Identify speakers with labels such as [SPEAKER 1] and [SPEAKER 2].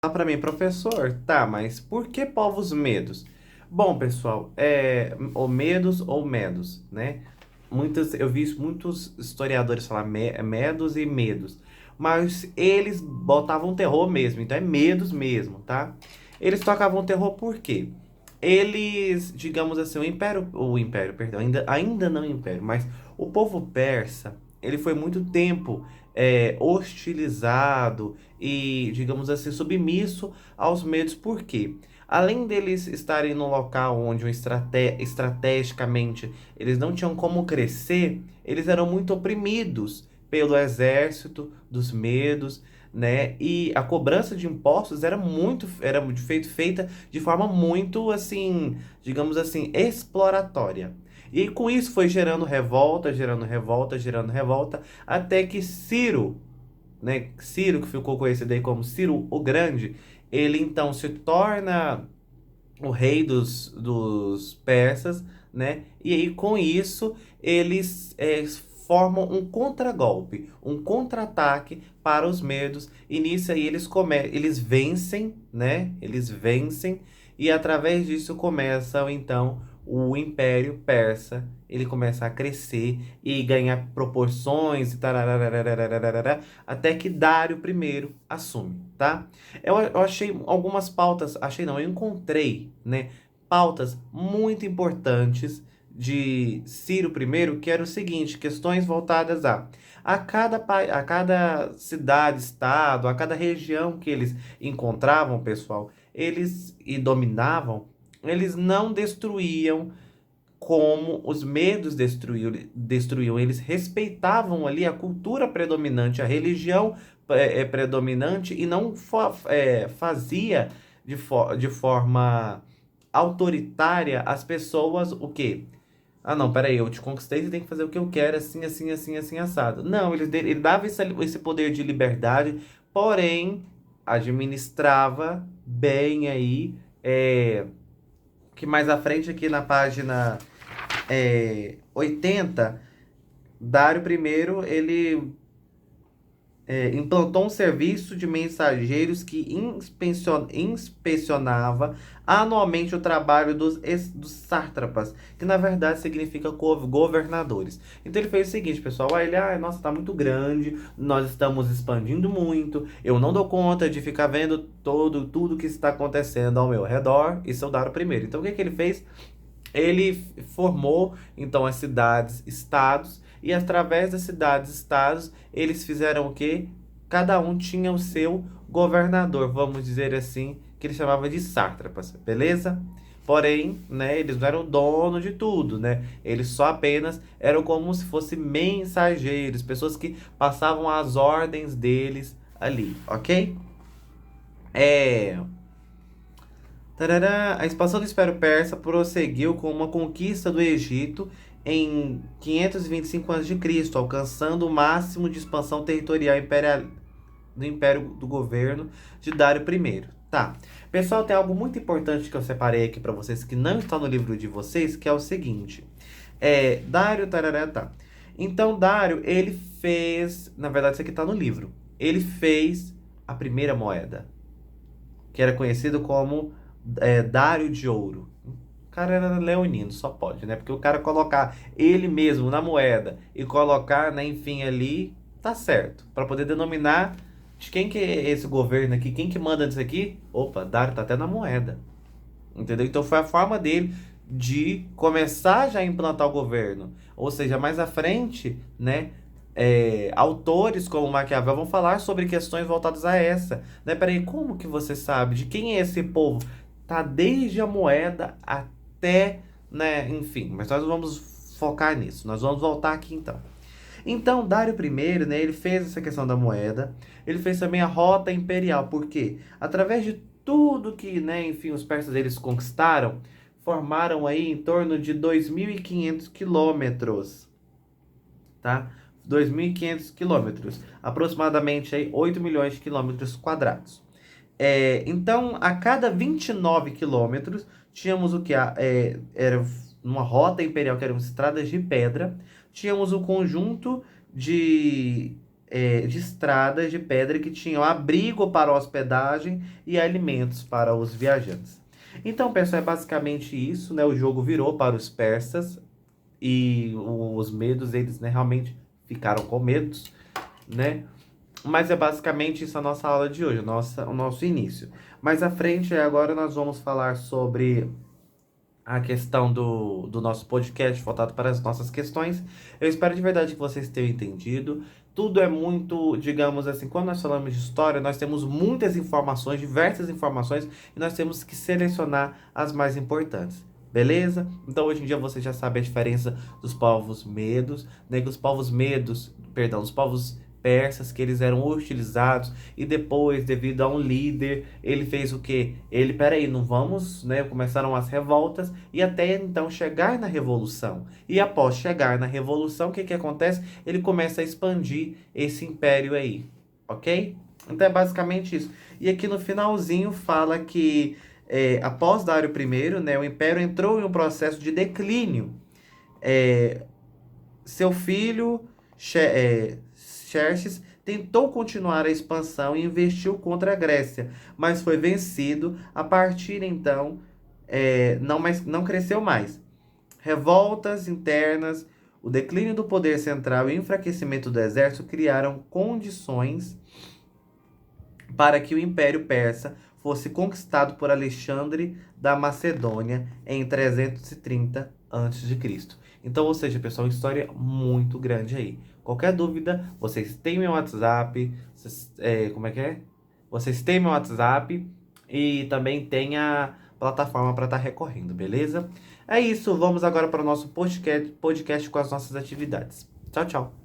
[SPEAKER 1] Fala para mim, professor, tá, mas por que povos medos? Bom, pessoal, ou medos ou medos, né? Eu vi muitos historiadores falar medos e medos, mas eles botavam terror mesmo, então é medos mesmo, tá? Eles tocavam terror por quê? Eles, digamos assim, perdão, ainda não o império, mas o povo persa, ele foi muito tempo hostilizado e, digamos assim, submisso aos medos. Por quê? Além deles estarem num local onde estrategicamente eles não tinham como crescer, eles eram muito oprimidos pelo exército dos medos, né? E a cobrança de impostos feita de forma muito assim, digamos assim, exploratória. E com isso foi gerando revolta, gerando revolta, gerando revolta, até que Ciro, né, Ciro, que ficou conhecido aí como Ciro o Grande, ele então se torna o rei dos persas, né? E aí com isso eles formam um contragolpe, um contra-ataque para os medos. E nisso aí eles vencem, né? Eles vencem e através disso começam então o Império Persa. Ele começa a crescer e ganhar proporções e tarararararararara, até que Dário I assume, tá? Eu achei algumas pautas, achei não, eu encontrei, né, pautas muito importantes de Ciro I, que era o seguinte, questões voltadas a cada cidade, estado, a cada região que eles encontravam, pessoal, eles e dominavam, eles não destruíam como os medos destruíam. Eles respeitavam ali a cultura predominante, a religião predominante e não fazia de forma autoritária as pessoas o quê? Ah, não, peraí, eu te conquistei, você tem que fazer o que eu quero, assim, assim, assim, assim, assado. Não, ele dava esse poder de liberdade, porém, administrava bem aí, que mais à frente aqui na página 80, Dário I, ele implantou um serviço de mensageiros que inspecionava anualmente o trabalho dos sátrapas, que na verdade significa governadores. Então ele fez o seguinte, pessoal, nossa, tá muito grande, nós estamos expandindo muito, eu não dou conta de ficar vendo tudo que está acontecendo ao meu redor, isso é o Dário I. Então o que que ele fez? Ele formou então as cidades-estados e através das cidades-estados eles fizeram o quê? Cada um tinha o seu governador, vamos dizer assim, que ele chamava de sátrapas, beleza? Porém, né, eles não eram dono de tudo, né? Eles só apenas eram como se fossem mensageiros, pessoas que passavam as ordens deles ali, ok? É, Tarará, a expansão do Império Persa prosseguiu com uma conquista do Egito em 525 a.C., alcançando o máximo de expansão territorial do Império do governo de Dário I. Tá. Pessoal, tem algo muito importante que eu separei aqui para vocês que não está no livro de vocês, que é o seguinte. Dário, tarará, tá. Então, Dário, ele fez, na verdade, isso aqui está no livro. Ele fez a primeira moeda, que era conhecido como Dário de Ouro. O cara era leonino, só pode, né? Porque o cara colocar ele mesmo na moeda e colocar, né, enfim, ali, tá certo. Para poder denominar de quem que é esse governo aqui, quem que manda nisso aqui? Opa, Dário tá até na moeda. Entendeu? Então foi a forma dele de começar já a implantar o governo. Ou seja, mais à frente, né? Autores como Maquiavel vão falar sobre questões voltadas a essa. Né? Peraí, como que você sabe de quem é esse povo? Tá desde a moeda até, né? Enfim, mas nós vamos focar nisso. Nós vamos voltar aqui então. Então, Dário I, né, ele fez essa questão da moeda, ele fez também a rota imperial, porque através de tudo que, né, enfim, os persas eles conquistaram, formaram aí em torno de 2.500 quilômetros, tá? 2.500 quilômetros, aproximadamente aí 8 milhões de quilômetros quadrados. Então, a cada 29 quilômetros, tínhamos o que? Era uma rota imperial, que eram estradas de pedra, tínhamos um conjunto de de estradas de pedra que tinham abrigo para hospedagem e alimentos para os viajantes. Então, pessoal, é basicamente isso, né? O jogo virou para os persas e os medos, eles, né, realmente ficaram com medos, né? Mas é basicamente isso a nossa aula de hoje, o nosso início. Mais à frente, agora nós vamos falar sobre a questão do nosso podcast voltado para as nossas questões. Eu espero de verdade que vocês tenham entendido. Tudo é muito, digamos assim, quando nós falamos de história, nós temos muitas informações, diversas informações, e nós temos que selecionar as mais importantes. Beleza? Então hoje em dia você já sabe a diferença dos povos medos, né? Que os povos medos, perdão, os povos persas, que eles eram hostilizados, e depois, devido a um líder, ele fez o quê? Ele, peraí, não vamos, né? Começaram as revoltas e até então chegar na revolução. E após chegar na revolução, o que que acontece? Ele começa a expandir esse império aí, ok? Então é basicamente isso. E aqui no finalzinho fala que após Dário I, né, o império entrou em um processo de declínio. É, Seu filho, Xerxes, tentou continuar a expansão e investiu contra a Grécia, mas foi vencido. A partir então, não cresceu mais. Revoltas internas, o declínio do poder central e o enfraquecimento do exército criaram condições para que o Império Persa fosse conquistado por Alexandre da Macedônia em 330 a.C. Então, ou seja, pessoal, história muito grande aí. Qualquer dúvida, vocês têm meu WhatsApp, como é que é? Vocês têm meu WhatsApp e também tem a plataforma para estar recorrendo, beleza? É isso, vamos agora para o nosso podcast com as nossas atividades. Tchau, tchau.